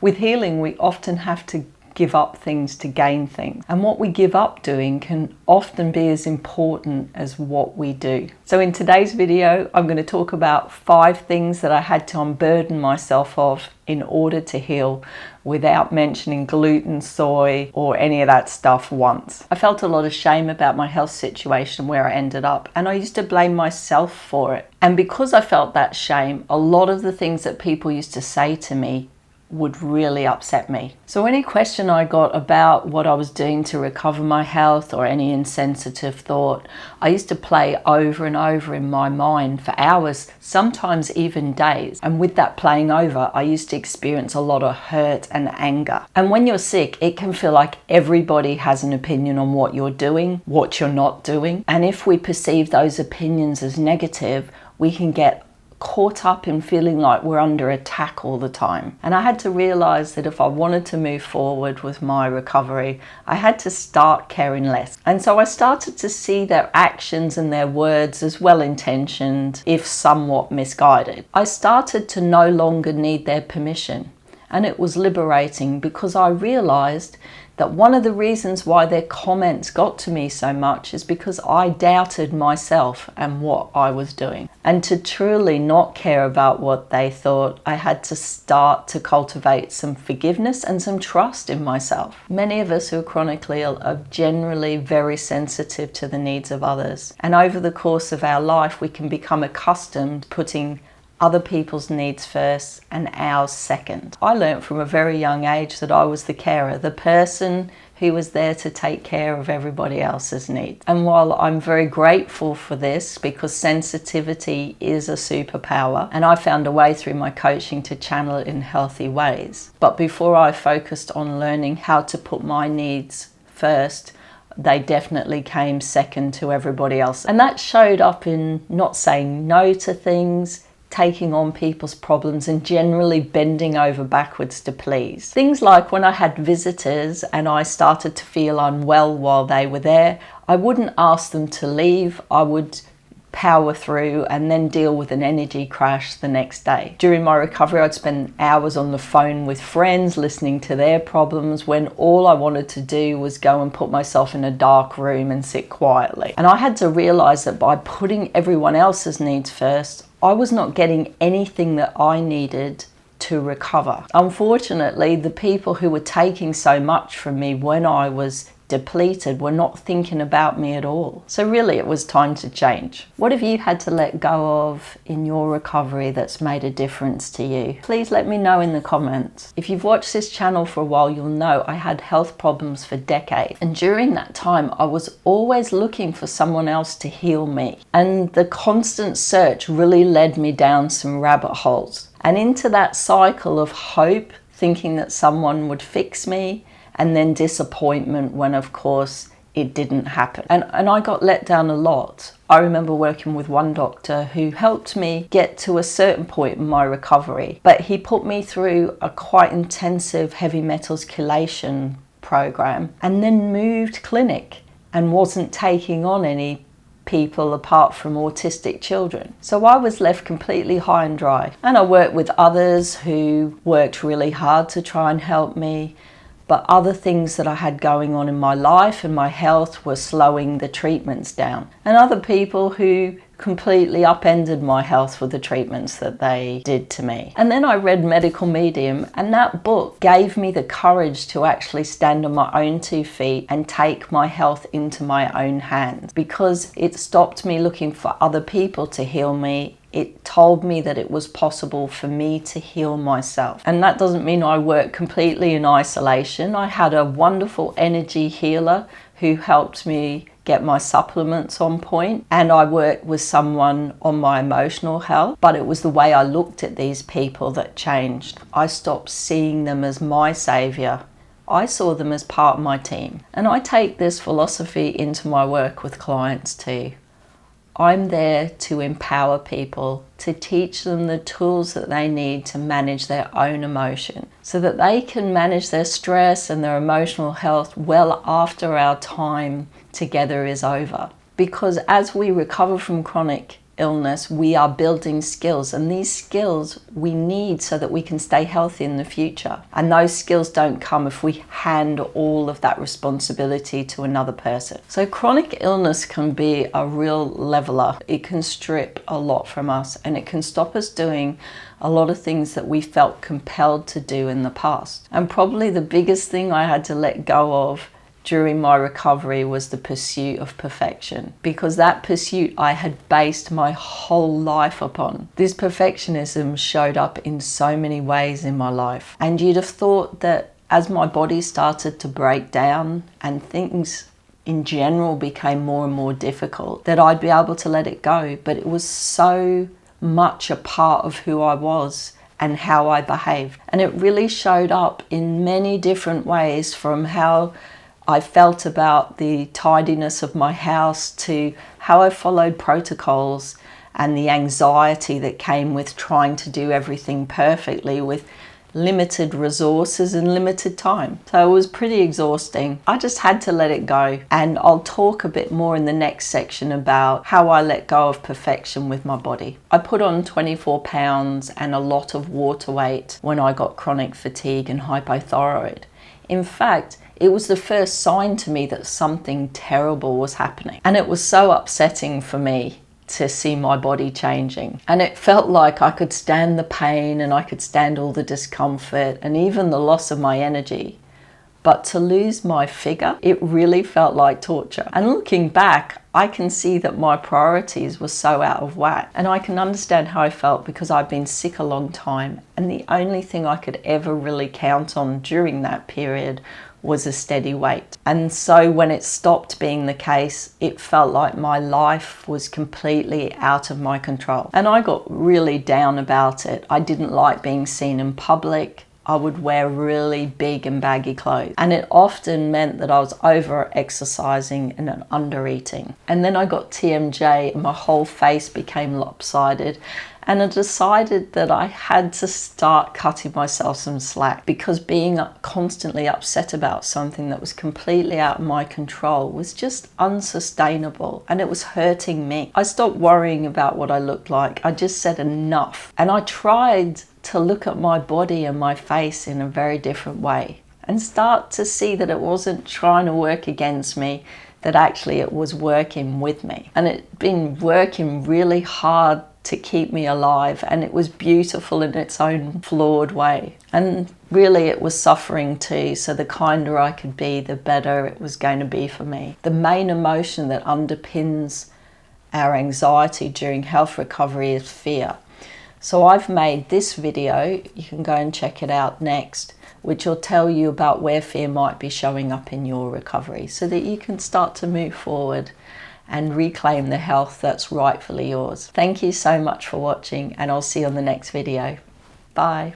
With healing, we often have to give up things to gain things. And what we give up doing can often be as important as what we do. So in today's video, I'm going to talk about 5 things that I had to unburden myself of in order to heal without mentioning gluten, soy, or any of that stuff once. I felt a lot of shame about my health situation where I ended up, and I used to blame myself for it. And because I felt that shame, a lot of the things that people used to say to me would really upset me. So any question I got about what I was doing to recover my health or any insensitive thought, I used to play over and over in my mind for hours, sometimes even days. And with that playing over, I used to experience a lot of hurt and anger. And when you're sick, it can feel like everybody has an opinion on what you're doing, what you're not doing. And if we perceive those opinions as negative, we can get caught up in feeling like we're under attack all the time. And I had to realize that if I wanted to move forward with my recovery, I had to start caring less. And so I started to see their actions and their words as well-intentioned, if somewhat misguided. I started to no longer need their permission. And it was liberating because I realized that one of the reasons why their comments got to me so much is because I doubted myself and what I was doing. And to truly not care about what they thought, I had to start to cultivate some forgiveness and some trust in myself. Many of us who are chronically ill are generally very sensitive to the needs of others. And over the course of our life, we can become accustomed to putting other people's needs first and ours second. I learned from a very young age that I was the carer, the person who was there to take care of everybody else's needs. And while I'm very grateful for this, because sensitivity is a superpower, and I found a way through my coaching to channel it in healthy ways. But before I focused on learning how to put my needs first, they definitely came second to everybody else. And that showed up in not saying no to things, taking on people's problems, and generally bending over backwards to please. Things like when I had visitors and I started to feel unwell while they were there, I wouldn't ask them to leave. I would power through and then deal with an energy crash the next day. During my recovery, I'd spend hours on the phone with friends listening to their problems when all I wanted to do was go and put myself in a dark room and sit quietly. And I had to realize that by putting everyone else's needs first, I was not getting anything that I needed to recover. Unfortunately, the people who were taking so much from me when I was depleted were not thinking about me at all. So really it was time to change. What have you had to let go of in your recovery that's made a difference to you? Please let me know in the comments. If you've watched this channel for a while, you'll know I had health problems for decades. And during that time, I was always looking for someone else to heal me. And the constant search really led me down some rabbit holes. And into that cycle of hope, thinking that someone would fix me, and then disappointment when, of course, it didn't happen. And I got let down a lot. I remember working with one doctor who helped me get to a certain point in my recovery, but he put me through a quite intensive heavy metals chelation program and then moved clinic and wasn't taking on any people apart from autistic children. So I was left completely high and dry. And I worked with others who worked really hard to try and help me. But other things that I had going on in my life and my health were slowing the treatments down. And other people who completely upended my health with the treatments that they did to me. And then I read Medical Medium, and that book gave me the courage to actually stand on my own 2 feet and take my health into my own hands, because it stopped me looking for other people to heal me. It told me that it was possible for me to heal myself. And that doesn't mean I worked completely in isolation. I had a wonderful energy healer who helped me get my supplements on point, and I worked with someone on my emotional health. But it was the way I looked at these people that changed. I stopped seeing them as my savior. I saw them as part of my team. And I take this philosophy into my work with clients too. I'm there to empower people, to teach them the tools that they need to manage their own emotion, so that they can manage their stress and their emotional health well after our time together is over. Because as we recover from chronic illness, we are building skills, and these skills we need so that we can stay healthy in the future. And those skills don't come if we hand all of that responsibility to another person. So chronic illness can be a real leveler. It can strip a lot from us, and it can stop us doing a lot of things that we felt compelled to do in the past. And probably the biggest thing I had to let go of during my recovery was the pursuit of perfection, because that pursuit I had based my whole life upon. This perfectionism showed up in so many ways in my life, and you'd have thought that as my body started to break down and things in general became more and more difficult, that I'd be able to let it go. But it was so much a part of who I was and how I behaved, and it really showed up in many different ways, from how I felt about the tidiness of my house to how I followed protocols and the anxiety that came with trying to do everything perfectly with limited resources and limited time. So it was pretty exhausting. I just had to let it go, and I'll talk a bit more in the next section about how I let go of perfection with my body. I put on 24 pounds and a lot of water weight when I got chronic fatigue and hypothyroid. In fact, it was the first sign to me that something terrible was happening. And it was so upsetting for me to see my body changing. And it felt like I could stand the pain and I could stand all the discomfort and even the loss of my energy. But to lose my figure, it really felt like torture. And looking back, I can see that my priorities were so out of whack. And I can understand how I felt, because I've been sick a long time. And the only thing I could ever really count on during that period was a steady weight. And so when it stopped being the case, it felt like my life was completely out of my control. And I got really down about it. I didn't like being seen in public. I would wear really big and baggy clothes. And it often meant that I was over-exercising and under-eating. And then I got TMJ and my whole face became lopsided. And I decided that I had to start cutting myself some slack, because being constantly upset about something that was completely out of my control was just unsustainable, and it was hurting me. I stopped worrying about what I looked like. I just said enough. And I tried to look at my body and my face in a very different way and start to see that it wasn't trying to work against me, that actually it was working with me. And it'd been working really hard to keep me alive, and it was beautiful in its own flawed way. And really it was suffering too, so the kinder I could be, the better it was going to be for me. The main emotion that underpins our anxiety during health recovery is fear. So I've made this video, you can go and check it out next, which will tell you about where fear might be showing up in your recovery, so that you can start to move forward and reclaim the health that's rightfully yours. Thank you so much for watching, and I'll see you on the next video. Bye.